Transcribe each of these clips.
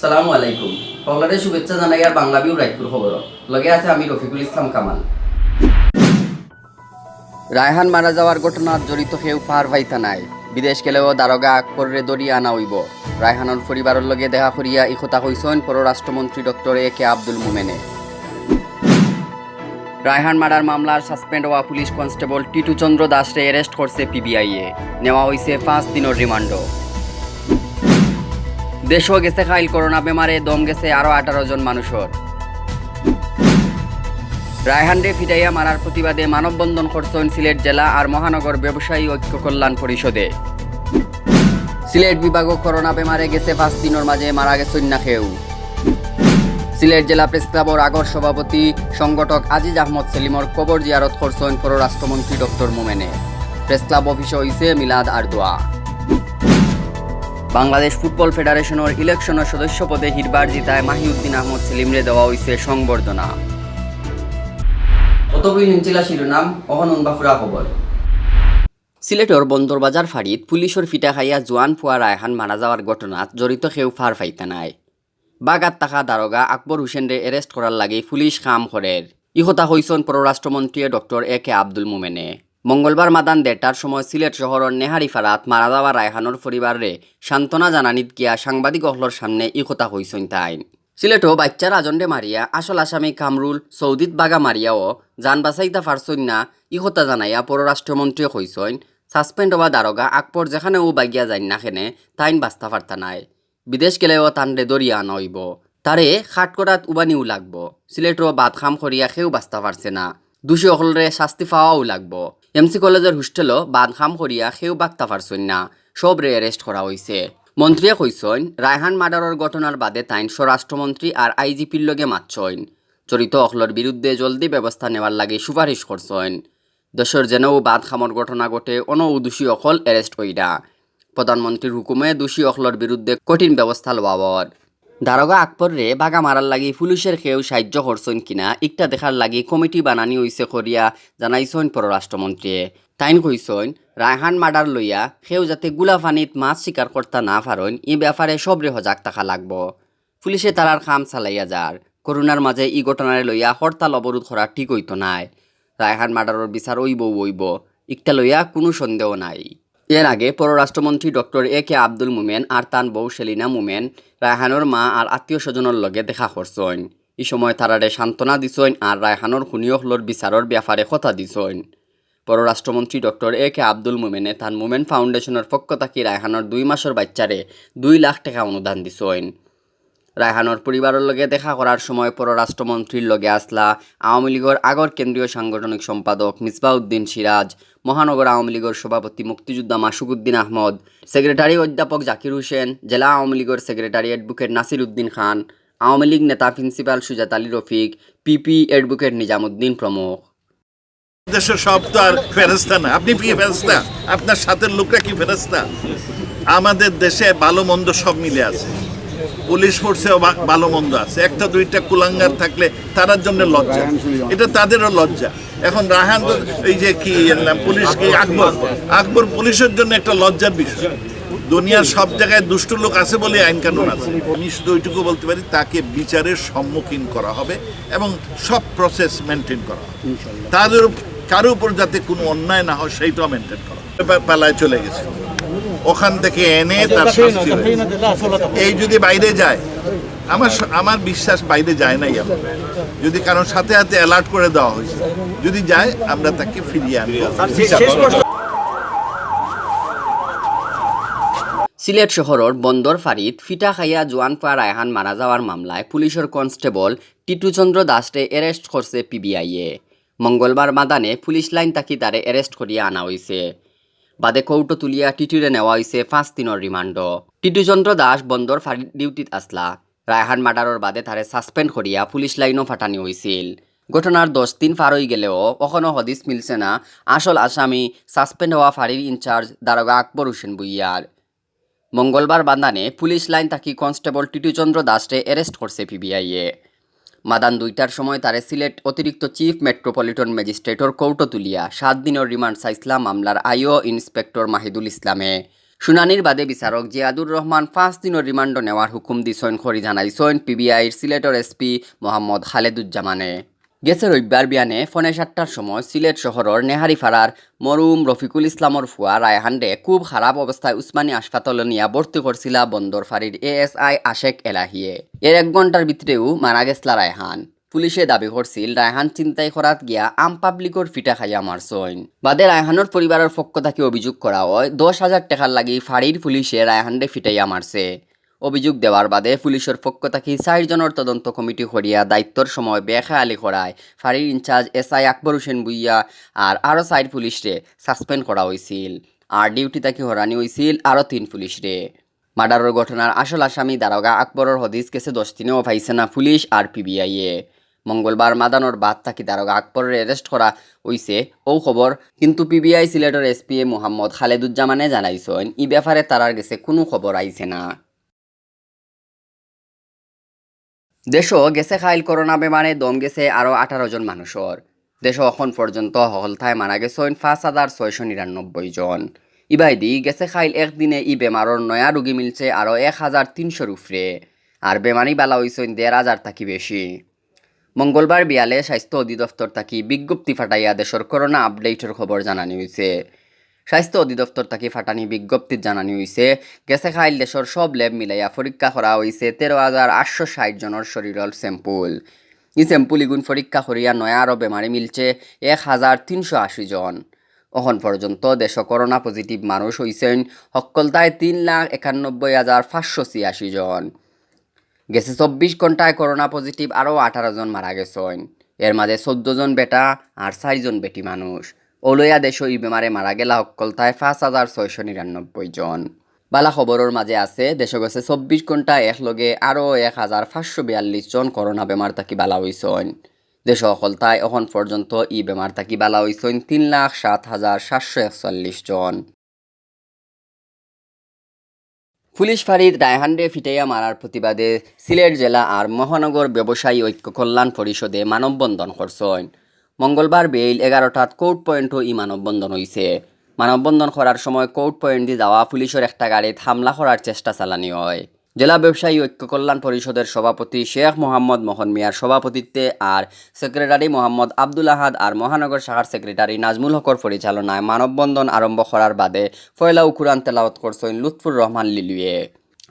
আসসালামু আলাইকুম। সকলকে শুভেচ্ছা জানাই আর বাংলাভিউ রায়পুর খবর লগে আছে আমি রফিকুল ইসলাম কামাল। রায়হান মারা যাওয়ার ঘটনাত জড়িত কেউ পার পাইতা নাই। বিদেশ গেলেও দারোগা আকবরে দরিয়া আনা হইব। রায়হানের পরিবারের লগে দেখা করিয়া এই কথা কইছেন পররাষ্ট্রমন্ত্রী ডক্টর এ.কে আব্দুল মোমেনে। রায়হান মার্ডার মামলার সাসপেন্ড হওয়া পুলিশ কনস্টেবল টিটু চন্দ্র দাসরে অ্যারেস্ট করছে পিবিআইয়ে। নেওয়া হয়েছে 5 দিনের রিমান্ড। দেশও গেছে খাইল করোনা বেমারে দম গেছে আরো 18 জন মানুষের। রায়হানরে ফিটাইয়া মারার প্রতিবাদে মানববন্ধন করছেন সিলেট জেলা আর মহানগর ব্যবসায়ী ঐক্য কল্যাণ পরিষদে। সিলেট বিভাগও করোনা বেমারে গেছে 5 দিনের মাঝে মারা গেছেন না কেউ। সিলেট জেলা প্রেস ক্লাবর আগর সভাপতি সংগঠক আজিজ আহমদ সেলিমর কবর জিয়ারত করছেন পররাষ্ট্রমন্ত্রী ডক্টর মোমেনে। প্রেস ক্লাব অফিসে হইছে মিলাদ আর দোয়া। বাংলাদেশ ফুটবল ফেডারেশনের ইলেকশনের সদস্য পদে হিরবার জিতায় মাহিউদ্দিন আহমদ সেলিমরে দেওয়া হয়েছে সংবর্ধনা। অতবই নিঞ্চিলা শিরোনাম অহনন বাফুরা খবর। সিলেটর বন্দরবাজার ফাঁড়িত পুলিশের ফিটা খাইয়া জোয়ান ফুয়া রায়হান মারা যাওয়ার ঘটনাত জড়িত কেউ ফার ফাইতা নাই। বাগাত থাকা দারোগা আকবর হুসেনরে অ্যারেস্ট করার লাগে পুলিশ কাম করের। ই কথা কইছেন পররাষ্ট্রমন্ত্রী ডক্টর এ.কে আব্দুল মোমেনে। মঙ্গলবার মাদান 1টার সময় সিলেট শহরের নেহারিফারাত মারা যাওয়া রায়হানোর পরিবারে সান্ত্বনা জানানিত গিয়া সাংবাদিক অহলর সামনে ই কথা কইছেন তাইন। সিলেটও বাচ্চার আজন্ডে মারিয়া আসল আসামি কামরুল সৌদিত বাগা মারিয়াও জান বাঁচাইতা পারছইন না ই কথা জানাইয়া পররাষ্ট্রমন্ত্রী কইছেন সাসপেন্ড হওয়া দারোগা আকবর যেখানেও বাগিয়া যাইন না খেনে তাইন বাঁচতা পারতা নাই। বিদেশ গেলেও তানরে দরিয়া আনা হইব। তারে খাট করাত উবানিও লাগব। সিলেটও বাদ খাম করিয়া কেউ বাঁচতা পারছে না। দোষী অকলরে শাস্তি পাওয়াও লাগব। এমসি কলেজের হোস্টেলও বাদ খাম করিয়া কেউ বাগতা পারছইন না। সবরে অ্যারেস্ট করা হয়েছে। মন্ত্রীয়ে কইছেন রায়হান মার্ডারের ঘটনার বাদে তাইন স্বরাষ্ট্রমন্ত্রী আর আইজিপির লগে মাতছইন। জড়িত অকলর বিরুদ্ধে জলদি ব্যবস্থা নেওয়ার লাগে সুপারিশ করছেন। দেশের যেনও বাদ খামর ঘটনা ঘটে দোষী অকল অ্যারেস্ট কইরা। প্রধানমন্ত্রীর হুকুমে দোষী অকলর বিরুদ্ধে কঠিন ব্যবস্থা লওয়াবর। দারোগা আকবররে বাগা মারার লাগি পুলিশের কেউ সাহায্য করছেন কিনা ইকটা দেখার লাগি কমিটি বানানি হইছে করিয়া জানাইছেন পররাষ্ট্রমন্ত্রী। তাইন কইছেন রায়হান মার্ডার লইয়া কেউ যাতে গুলাফানিত মাছ শিকার করতে না পারেন ই ব্যাপারে সবরে সজাগ থাকা লাগব। পুলিশে তারার কাম চালাইয়া যার। করোনার মাঝে ই ঘটনারে লইয়া হরতাল অবরোধ করা ঠিক হইতো নাই। রায়হান মার্ডারের বিচার ওইব ইকটা লইয়া কোনো সন্দেহ নাই। এর আগে পররাষ্ট্রমন্ত্রী ডক্টর এ.কে আব্দুল মোমেন আর তান বউ সেলিনা মোমেন রায়হানোর মা আর আত্মীয় স্বজনের লগে দেখা করছেন। এই সময় তারারে সান্ত্বনা দিছেন আর রায়হানোর খুনিয়কলর বিচারের ব্যাপারে কথা দিছেন। পররাষ্ট্রমন্ত্রী ডক্টর এ.কে আব্দুল মোমেনে তান মোমেন ফাউন্ডেশনের পক্ষ থাকি রায়হানোর 2 মাসের বাচ্চারে 2 লাখ টাকা অনুদান দিছেন। রায়হানোর পরিবারের লগে দেখা করার সময় পররাষ্ট্রমন্ত্রীর লগে আসলা আওয়ামী লীগের আগর কেন্দ্রীয় সাংগঠনিক সম্পাদক মিসবাউদ্দিন সিরাজ, মহানগর আওয়ামী লীগের সভাপতি মুক্তিযোদ্ধা মাসুকুদ্দিন আহমদ, সেক্রেটারি অধ্যাপক জাকির হোসেন, জেলা আওয়ামী লীগের সেক্রেটারি অ্যাডভোকেট নাসির উদ্দিন খান, আওয়ামী লীগ নেতা প্রিন্সিপাল সুজাত আলী রফিক, পিপি অ্যাডভোকেট নিজামুদ্দিন প্রমুখ। দেশের সব তো আর ফেরেস্তা না। আপনি কি ফেরেস্তা? আপনার সাথের লোকরা কি ফেরেস্তা? আমাদের দেশে ভালো মন্দ সব মিলে আছে। পুলিশ ফোর্সেও ভালো মন্দ আছে। একটা দুইটা কুলাঙ্গার থাকলে তার জন্য লজ্জা, এটা তাদেরও লজ্জা। এখন রায়হান তো এই যে কি পুলিশ কি আকবর পুলিশের জন্য একটা লজ্জার বিষয়। দুনিয়ার সব জায়গায় দুষ্ট লোক আছে বলে আইন কানুন আছে। আমি শুধু ওইটুকু বলতে পারি তাকে বিচারের সম্মুখীন করা হবে এবং সব প্রসেস মেনটেন করা হবে। তাদের কারো উপর যাতে কোনো অন্যায় না হয় সেইটাও মেনটেন করা হবে। পালায় চলে গেছে, ওখান থেকে এনে তার শাস্তি এই যদি বাইরে যায়, আমার বিশ্বাস বাইরে যায় নাই। যদি কারণ সাথে সাথে অ্যালার্ট করে দেওয়া হয়েছে, যদি যায় আমরা তাকে ফিরিয়ে আনবো। সিলেট শহরের বন্দর ফাঁড়িত ফিটা খাইয়া জোয়ান পা রায়হান মারা যাওয়ার মামলায় পুলিশের কনস্টেবল টিটু চন্দ্র দাসরে অ্যারেস্ট করছে পিবিআইয়ে। মঙ্গলবার মাদানে পুলিশ লাইন তাকি তারে অ্যারেস্ট করিয়া আনা হয়েছে। বাদে কৌটো তুলিয়া টিটুরে নেওয়া হয়েছে 5 দিনের রিমান্ড। টিটু চন্দ্র দাস বন্দর ফাঁড়ির ডিউটিত আসলা। রায়হান মার্ডারের বাদে তারে সাসপেন্ড করিয়া পুলিশ লাইনও ফাটানি হয়েছিল। ঘটনার 10 দিন পার হয়ে গেলেও এখনও হদিস মিলছে না আসল আসামি সাসপেন্ড হওয়া ফাঁড়ির ইনচার্জ দারোগা আকবর হোসেন বুইয়ার। মঙ্গলবার বান্দানে পুলিশ লাইন তাকি কনস্টেবল টিটু চন্দ্র দাসরে অ্যারেস্ট করছে পিবিআইয়ে। মাদান 2টার সময় তারে সিলেট অতিরিক্ত চিফ মেট্রোপলিটন ম্যাজিস্ট্রেটর কৌটো তুলিয়া 7 দিনের রিমান্ড চাইছিলা মামলার আইও ইন্সপেক্টর মাহিদুল ইসলামে। শুনানির বাদে বিচারক জিয়াদুর রহমান 5 দিনের রিমান্ড নেওয়ার হুকুম দিছেন খরি জানাইছেন পিবিআইর সিলেটর এসপি মোহাম্মদ খালেদুজ্জামানে। গেছে রবিবার বিয়ানে ফোনে 7টার সময় সিলেট শহরের নেহারিপাড়ার মরুম রফিকুল ইসলামর ফুয়া রায়হান্ডে খুব খারাপ অবস্থায় উসমানী হাসপাতালে নিয়ে ভর্তি করছিল বন্দর ফাঁড়ির এএসআই আশেক এলাহিয়ে। এর 1 ঘন্টার ভিতরেও মারা গেছলা রায়হান। পুলিশে দাবি করছিল রায়হান চিন্তাই করাত গিয়া আম পাবলিকর ফিটা খাইয়া মারছইন। বাদে রায়হানোর পরিবারের পক্ষ থেকে অভিযোগ করা হয় 10,000 টাকার লাগি ফাঁড়ির পুলিশে রায়হানডে ফিটাইয়া মারছে। অভিযোগ দেওয়ার বাদে পুলিশের পক্ষ থেকে 4 জনের তদন্ত কমিটি করিয়া দায়িত্বর সময় বেখেয়ালি করায় ফাঁড়ির ইনচার্জ এসআই আকবর হোসেন বুইয়া আর আরও 4 পুলিশরে সাসপেন্ড করা হয়েছিল। আর ডিউটি থেকে হরানি হয়েছিল আরও 3 পুলিশরে। মার্ডারের ঘটনার আসল আসামি দারোগা আকবরের হদিস কেসে 10 দিনেও পাইছে না পুলিশ আর পিবিআইয়ে। মঙ্গলবার মাদানোর বাদ থাকি দারোগা আকবরের অ্যারেস্ট করা হইছে ও খবর, কিন্তু পিবিআই সিলেটের এসপি মোহাম্মদ খালেদুজ্জামানে জানাইছেন ই ব্যাপারে তারার গেছে কোনো খবর আইছে না। দেশও গেছে খাইল করোনা বেমারে দম গেছে আরও 18 জন মানুষের। দেশও এখন পর্যন্ত হলথায় মারা গেছেন 5,699 জন। ইবাইদি গেছে খাইল একদিনে ই বেমারর নয়া রোগী মিলছে আরও 1,300 উপরে। আর বেমারি বালা হইছেন 1,500 থাকি বেশি। মঙ্গলবার বিয়ালে স্বাস্থ্য অধিদপ্তর থাকি বিজ্ঞপ্তি ফাটাইয়া দেশের করোনা আপডেটের খবর জানানি হয়েছে। স্বাস্থ্য অধিদপ্তর থাকি ফাটানি বিজ্ঞপ্তিত জানানি হয়েছে গেছে খাইল দেশের সব ল্যাব মিলাইয়া পরীক্ষা করা হয়েছে 13,860 জনের শরীরের স্যাম্পুল। এই স্যাম্পুল ইগুন পরীক্ষা করিয়া নয়া আরও বেমারি মিলছে 1,380 জন। এখন পর্যন্ত দেশ করোনা পজিটিভ মানুষ হয়েছেন সকলতায় 3,91,586 জন। গেছে 24 ঘন্টায় করোনা পজিটিভ আরও 18 জন মারা গেছেন। এর মাঝে 14 জন বেটা আর 4 জন বেটি মানুষ। ওলইয়া দেশ ই বেমারে মারা গেলা সকলতায় 5,699 জন। বালা খবরের মাঝে আছে দেশ গেছে 24 ঘন্টায় একলগে আরও 1,542 জন করোনা বেমার থাকি বালা হইছেন। দেশ সকলতায় এখন পর্যন্ত ই বেমার থাকি বালা হইছেন 3,07,741 জন। পুলিশ ফাঁড়িত রায়হান্ডে ফিটাইয়া মারার প্রতিবাদে সিলেট জেলা আর মহানগর ব্যবসায়ী ঐক্য কল্যাণ পরিষদে মানববন্ধন করছেন। মঙ্গলবার বেইল 11টাত কোর্ট পয়েন্টও ই মানববন্ধন হয়েছে। মানববন্ধন করার সময় কোর্ট পয়েন্ট দিয়ে যাওয়া পুলিশের একটা গাড়িত হামলা করার চেষ্টা চালানি হয়। জেলা ব্যবসায়ী ঐক্য কল্যাণ পরিষদের সভাপতি শেখ মোহাম্মদ মোহন মিয়ার সভাপতিত্বে আর সেক্রেটারি মোহাম্মদ আব্দুল আহাদ আর মহানগর শাখার সেক্রেটারি নাজমুল হকর পরিচালনায় মানববন্ধন আরম্ভ করার বাদে ফয়লা কুরআন তেলাওয়াত করছেন লুৎফুর রহমান লিলুয়ে।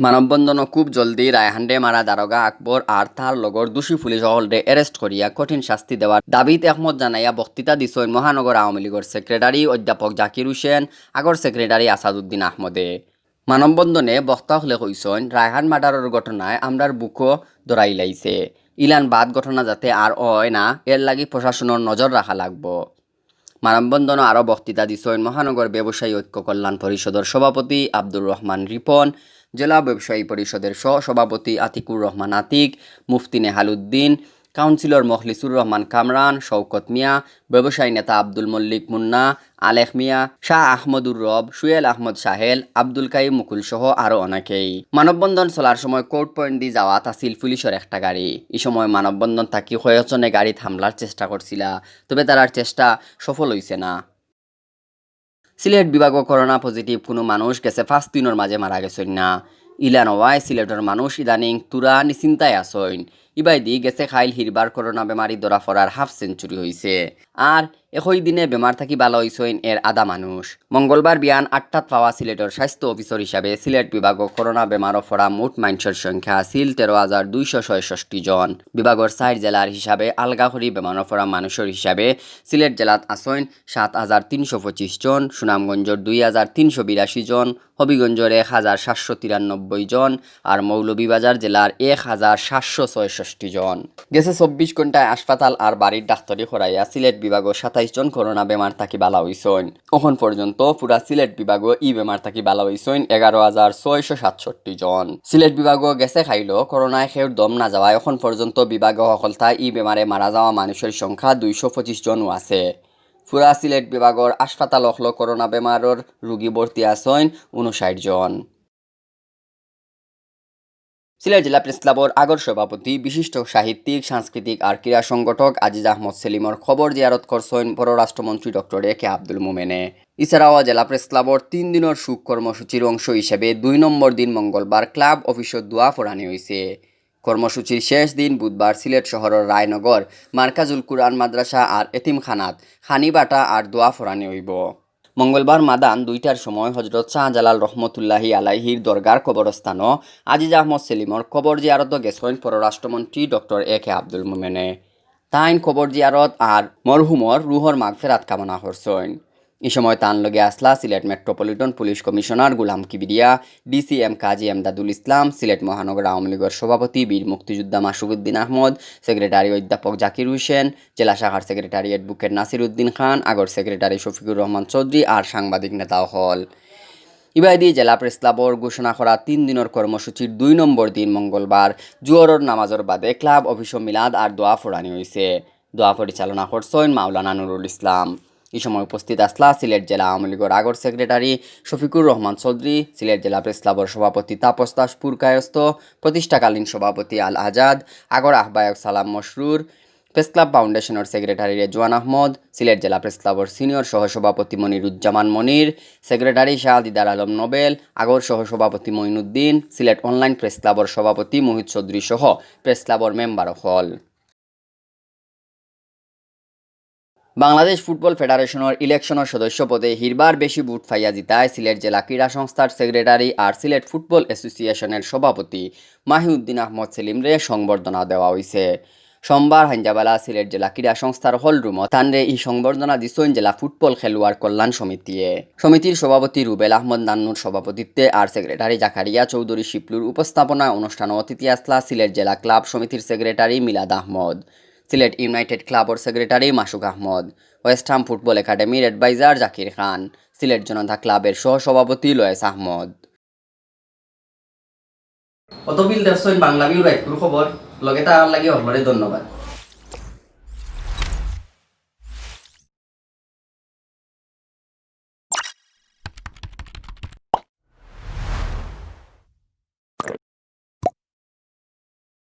মানববন্ধনও খুব জলদি রায়হান্ডে মারা দারোগা আকবর আর তার লগর দোষী পুলিশ হলরে অ্যারেস্ট করিয়া কঠিন শাস্তি দেওয়ার দাবিত একমত জানাইয়া বক্তৃতা দিছেন মহানগর আওয়ামী লীগের সেক্রেটারি অধ্যাপক জাকির হোসেন, আগর সেক্রেটারি আসাদুদ্দিন আহমদে। মানববন্ধনে বক্তা হলে কইসন রায়হান মার্ডারের ঘটনায় আমরার বুকও দরাই লাইছে। ইলান বাদ ঘটনা যাতে আর হয় না এর লাগি প্রশাসনের নজর রাখা লাগবো। মানববন্ধনে আরও বক্তৃতা দিছেন মহানগর ব্যবসায়ী ঐক্য কল্যাণ পরিষদের সভাপতি আব্দুর রহমান রিপন, জেলা ব্যবসায়ী পরিষদের সভাপতি আতিকুর রহমান আতিক, মুফতি নেহালউদ্দিন, কাউন্সিলর মখলিসুর রহমান কামরান, শওকত মিয়া, ব্যবসায়ী নেতা আব্দুল মল্লিক মুন্না, আলেখ মিয়া, শাহ আহমদুর রব, সুয়েল আহমদ সাহেল, আব্দুল কাইম মুকুল সহ আরও অনেকেই। মানববন্ধন চলার সময় কোর্ট পয়েন্ট দিয়ে যাওয়া তাছিল পুলিশের একটা গাড়ি। এই সময় মানববন্ধন থাকি কয়েকজনে গাড়িত হামলার চেষ্টা করছিল, তবে তার চেষ্টা সফল হয়েছে না। সিলেট বিভাগও করোনা পজিটিভ কোনো মানুষ গেছে 5 দিনের মাঝে মারা গেছেন না। ইলানোয়ায় সিলেটের মানুষ ইদানিং তুরা নিশ্চিন্তায় আসইন। ইবাইদি গেছে খাইল হিরবার করোনা বেমারি ধরা পড়ার হাফ সেঞ্চুরি হয়েছে। আর একই দিনে বেমার থাকি ভালো হইছেন এর আধা মানুষ। মঙ্গলবার বিয়ান 8টাত পাওয়া সিলেটের স্বাস্থ্য অফিসার হিসাবে সিলেট বিভাগও করোনা বেমারও পড়া মোট মানুষের সংখ্যা আছিল 13,266 জন। বিভাগের 4 জেলার হিসাবে আলগাখড়ি বেমারও পড়া মানুষের হিসাবে সিলেট জেলাত আসইন 7,325 জন, সুনামগঞ্জের 2,382 জন, হবিগঞ্জের 1,793 জন আর মৌলভীবাজার জেলার 1,766 জন। গেছে 24 ঘন্টায় হাসপাতাল আর বাড়ির ডাক্তারি করাইয়া সিলেট বিভাগও 27 জন করোনা বেমার থাকি বালা হইছেন। এখন পর্যন্ত পুরা সিলেট বিভাগও ই বেমার থাকি বালা হইছেন 11,667 জন। সিলেট বিভাগও গেছে খাইল করোনায় খেউর দম না যাওয়ায় এখন পর্যন্ত বিভাগও সকলতা ই বেমারে মারা যাওয়া মানুষের সংখ্যা 225 জনও আছে। পুরা সিলেট বিভাগের হাসপাতাল হলো করোনা বেমারের রোগী ভর্তি আছেন 59 জন। সিলেট জেলা প্রেস ক্লাবর আগর সভাপতি বিশিষ্ট সাহিত্যিক সাংস্কৃতিক আর ক্রীড়া সংগঠক আজিজ আহমদ সেলিমর খবর জিয়ারত করছেন পররাষ্ট্রমন্ত্রী ডক্টর কে আব্দুল মোমেনে। এছাড়াও জেলা প্রেস ক্লাবর 3 দিনের সুখ কর্মসূচির অংশ হিসেবে 2 নম্বর দিন মঙ্গলবার ক্লাব অফিসত দোয়া ফোরানি হয়েছে। কর্মসূচির শেষ দিন বুধবার সিলেট শহরের রায়নগর মার্কাজুল কুরআন মাদ্রাসা আর এতিমখানাত খানিবাটা আর দোয়া ফোরানি হইব। মঙ্গলবার মাদান 2টার সময় হজরত শাহজালাল রহমতুল্লাহি আলাইহির দরগার কবরস্থানও আজিজ আহমদ সেলিমর কবর জিয়ারত গেছেন পররাষ্ট্রমন্ত্রী ডক্টর কে আব্দুল মোমেনে। তাইন কবর জিয়ারত আর মরহুমর রুহর মাগফেরাত কামনা করছেন। এই সময় তান লগে আসলা সিলেট মেট্রোপলিটন পুলিশ কমিশনার গুলাম কিবিরিয়া, ডিসিএম কাজী এমদাদুল ইসলাম, সিলেট মহানগর আওয়ামী লীগের সভাপতি বীর মুক্তিযোদ্ধা মাসুকুদ্দিন আহমদ, সেক্রেটারি অধ্যাপক জাকির হোসেন, জেলা শাখার সেক্রেটারি অ্যাডভোকেট নাসির উদ্দিন খান, আগর সেক্রেটারি শফিকুর রহমান চৌধুরী আর সাংবাদিক নেতাও হল। ইবাইদি জেলা প্রেস ক্লাবর ঘোষণা করা 3 দিনের কর্মসূচির 2 নম্বর দিন মঙ্গলবার জুয়রর নামাজর বাদে ক্লাব অফিস মিলাদ আর দোয়া ফোরানি হয়েছে। দোয়া পরিচালনা করছেন মাওলানা নুরুল ইসলাম। এই সময় উপস্থিত আসলা সিলেট জেলা আওয়ামী লীগের আগর সেক্রেটারি শফিকুর রহমান চৌধুরী, সিলেট জেলা প্রেস ক্লাবর সভাপতি তাপস দাস পুরকায়স্ত, প্রতিষ্ঠাকালীন সভাপতি আল আজাদ, আগর আহ্বায়ক সালাম মশরুর, প্রেস ক্লাব ফাউন্ডেশনের সেক্রেটারি রেজওয়ান আহমদ, সিলেট জেলা প্রেস ক্লাবর সিনিয়র সহসভাপতি মনিরুজ্জামান মনির, সেক্রেটারি শাহ দিদার আলম নোবেল, আগর সহসভাপতি মঈনুদ্দিন, সিলেট অনলাইন প্রেস ক্লাবর সভাপতি মোহিত চৌধুরী সহ প্রেস ক্লাবর মেম্বার হল। বাংলাদেশ ফুটবল ফেডারেশনের ইলেকশনের সদস্য পদে হিরবার বেশি ভোট পাইয়া জিতায় সিলেট জেলা ক্রীড়া সংস্থার সেক্রেটারি আর সিলেট ফুটবল অ্যাসোসিয়েশনের সভাপতি মাহিউদ্দিন আহমদ সেলিমরে সংবর্ধনা দেওয়া হয়েছে। সোমবার হাঞ্জাবালা সিলেট জেলা ক্রীড়া সংস্থার হল রুমত তানরে এই সংবর্ধনা দিছেন জেলা ফুটবল খেলোয়াড় কল্যাণ সমিতির সভাপতি রুবেল আহমদ নান্নুর সভাপতিত্বে আর সেক্রেটারি জাকারিয়া চৌধুরী শিপলুর উপস্থাপনায় অনুষ্ঠানে অতিথি আসলা সিলেট জেলা ক্লাব সমিতির সেক্রেটারি মিলাদ আহমদ, সিলেট ইউনাইটেড ক্লাবর সেক্রেটারি মাসুক আহমদ, ওয়েস্টহাম ফুটবল একাডেমির অ্যাডভাইজার জাকির খান, সিলেট জনতা ক্লাবের সহসভাপতি লয়েস আহমদ। অতবিল দেখছেন বাংলাভিউ রাইটপুর খবর লগে তার লাগি হলরে ধন্যবাদ।